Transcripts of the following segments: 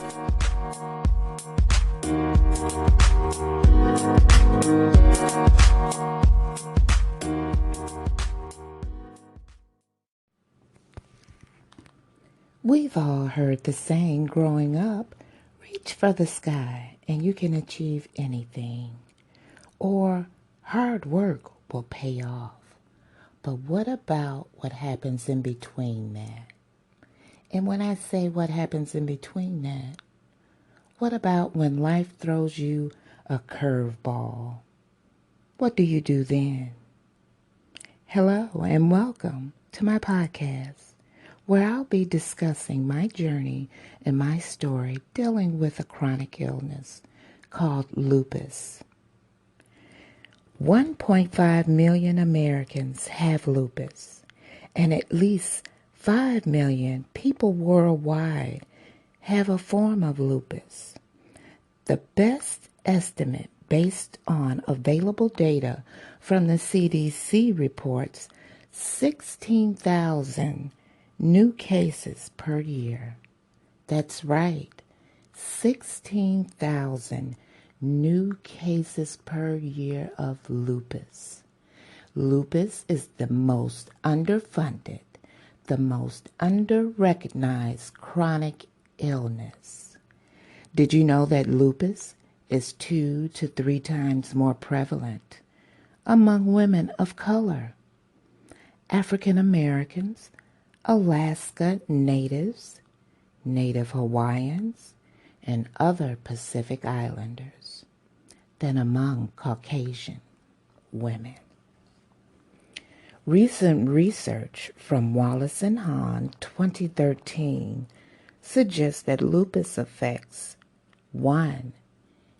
We've all heard the saying growing up, reach for the sky and you can achieve anything. Or hard work will pay off. But what about what happens in between that? And when I say what happens in between that, what about when life throws you a curveball? What do you do then? Hello and welcome to my podcast, where I'll be discussing my journey and my story dealing with a chronic illness called lupus. 1.5 million Americans have lupus, and at least 5 million people worldwide have a form of lupus. The best estimate based on available data from the CDC reports 16,000 new cases per year. That's right, 16,000 new cases per year of lupus. Lupus is the most underfunded, the most under-recognized chronic illness. Did you know that lupus is 2 to 3 times more prevalent among women of color, African Americans, Alaska Natives, Native Hawaiians, and other Pacific Islanders than among Caucasian women? Recent research from Wallace and Hahn 2013 suggests that lupus affects 1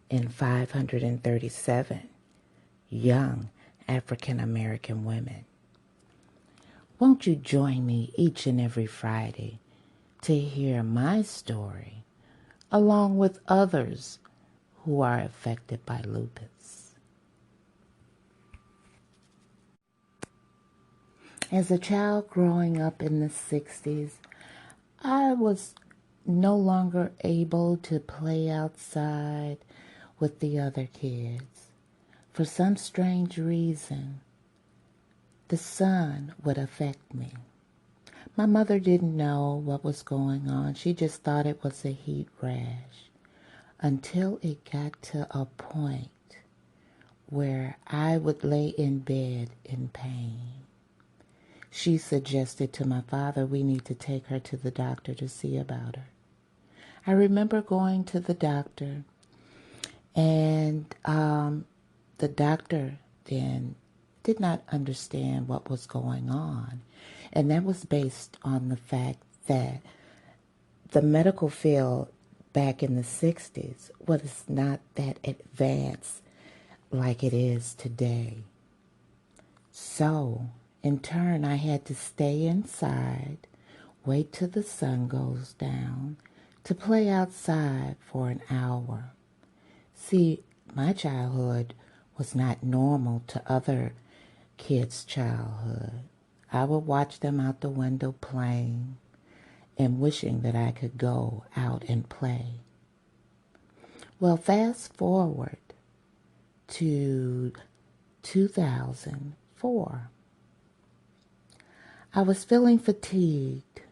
in 537 young African American women. Won't you join me each and every Friday to hear my story along with others who are affected by lupus? As a child growing up in the 60s, I was no longer able to play outside with the other kids. For some strange reason, the sun would affect me. My mother didn't know what was going on. She just thought it was a heat rash until it got to a point where I would lay in bed in pain. She suggested to my father we need to take her to the doctor to see about her. I remember going to the doctor, and the doctor then did not understand what was going on. And that was based on the fact that the medical field back in the 60s was not that advanced like it is today. So, in turn, I had to stay inside, wait till the sun goes down, to play outside for an hour. See, my childhood was not normal to other kids' childhood. I would watch them out the window playing and wishing that I could go out and play. Well, fast forward to 2004. I was feeling fatigued.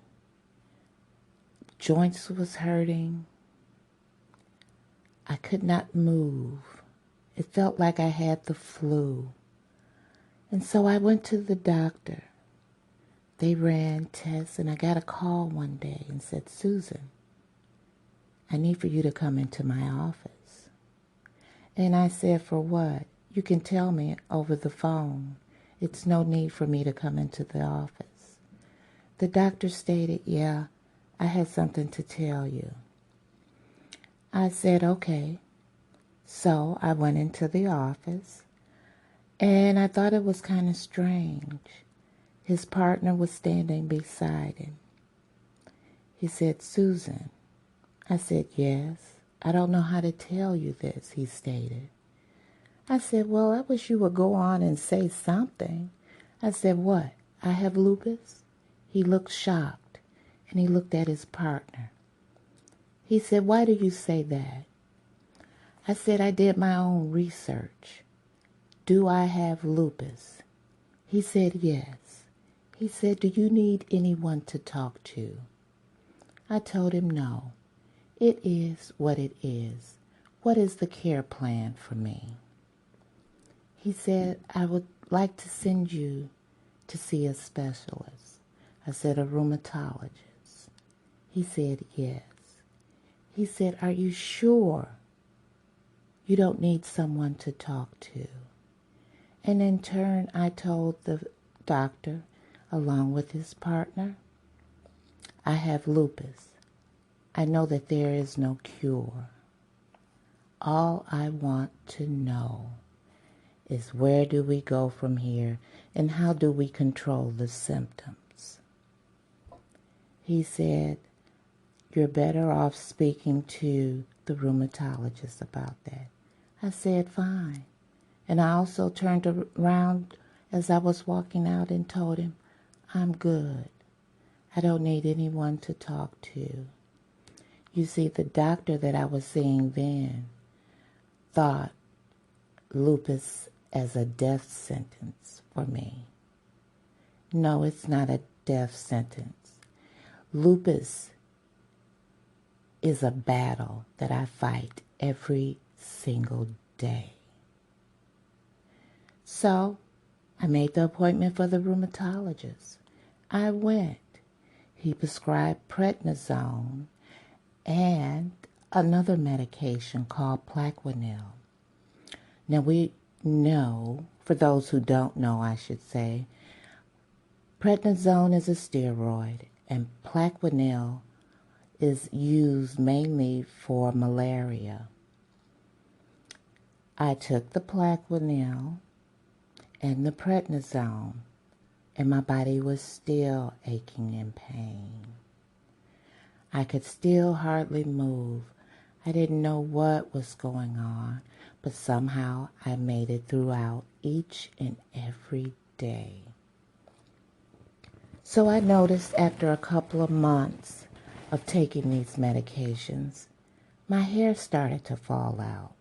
Joints was hurting. I could not move. It felt like I had the flu. And so I went to the doctor. They ran tests, and I got a call one day and said, "Susan, I need for you to come into my office." And I said, "For what?" "You can tell me over the phone. It's no need for me to come into the office." The doctor stated, "Yeah, I had something to tell you." I said, "Okay." So I went into the office, and I thought it was kind of strange. His partner was standing beside him. He said, "Susan." I said, "Yes. I don't know how to tell you this," he stated. I said, "Well, I wish you would go on and say something." I said, "What? I have lupus?" He looked shocked, and he looked at his partner. He said, "Why do you say that?" I said, "I did my own research. Do I have lupus?" He said, "Yes." He said, "Do you need anyone to talk to?" I told him no. It is what it is. What is the care plan for me? He said, "I would like to send you to see a specialist." I said, "A rheumatologist?" He said, "Yes." He said, "Are you sure you don't need someone to talk to?" And in turn, I told the doctor, along with his partner, "I have lupus. I know that there is no cure. All I want to know is where do we go from here and how do we control the symptoms?" He said, "You're better off speaking to the rheumatologist about that." I said, "Fine." And I also turned around as I was walking out and told him, "I'm good. I don't need anyone to talk to." You see, the doctor that I was seeing then thought lupus as a death sentence for me. No, it's not a death sentence. Lupus is a battle that I fight every single day. So I made the appointment for the rheumatologist. I went. He prescribed prednisone and another medication called Plaquenil. Now we know, for those who don't know, I should say, prednisone is a steroid and Plaquenil is used mainly for malaria. I took the Plaquenil and the prednisone, and my body was still aching in pain. I could still hardly move. I didn't know what was going on, but somehow I made it throughout each and every day. So I noticed after a couple of months of taking these medications, my hair started to fall out.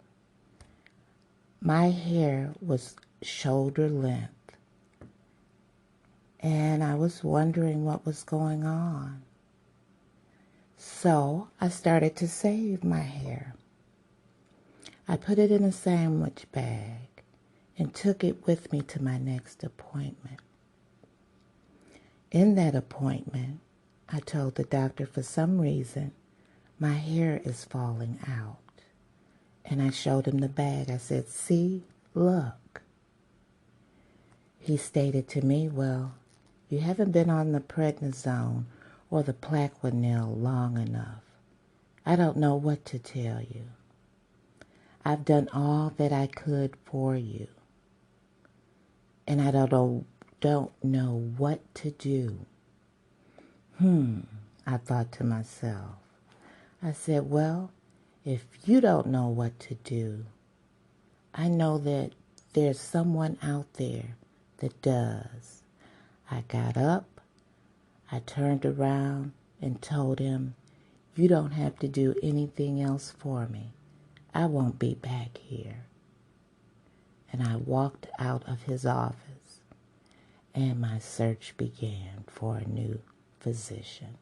My hair was shoulder length, and I was wondering what was going on. So I started to save my hair. I put it in a sandwich bag and took it with me to my next appointment. In that appointment, I told the doctor for some reason my hair is falling out. And I showed him the bag. I said, "See, look." He stated to me, "Well, you haven't been on the prednisone or the Plaquenil long enough. I don't know what to tell you. I've done all that I could for you. And I don't know what to do." I thought to myself. I said, "Well, if you don't know what to do, I know that there's someone out there that does." I got up, I turned around and told him, "You don't have to do anything else for me. I won't be back here." And I walked out of his office, and my search began for a new physician.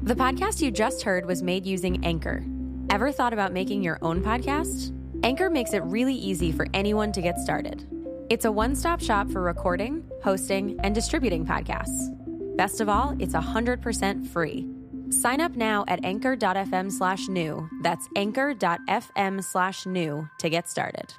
The podcast you just heard was made using Anchor. Ever thought about making your own podcast? Anchor makes it really easy for anyone to get started. It's a one-stop shop for recording, hosting, and distributing podcasts. Best of all, it's 100% free. Sign up now at anchor.fm/new. That's anchor.fm/new to get started.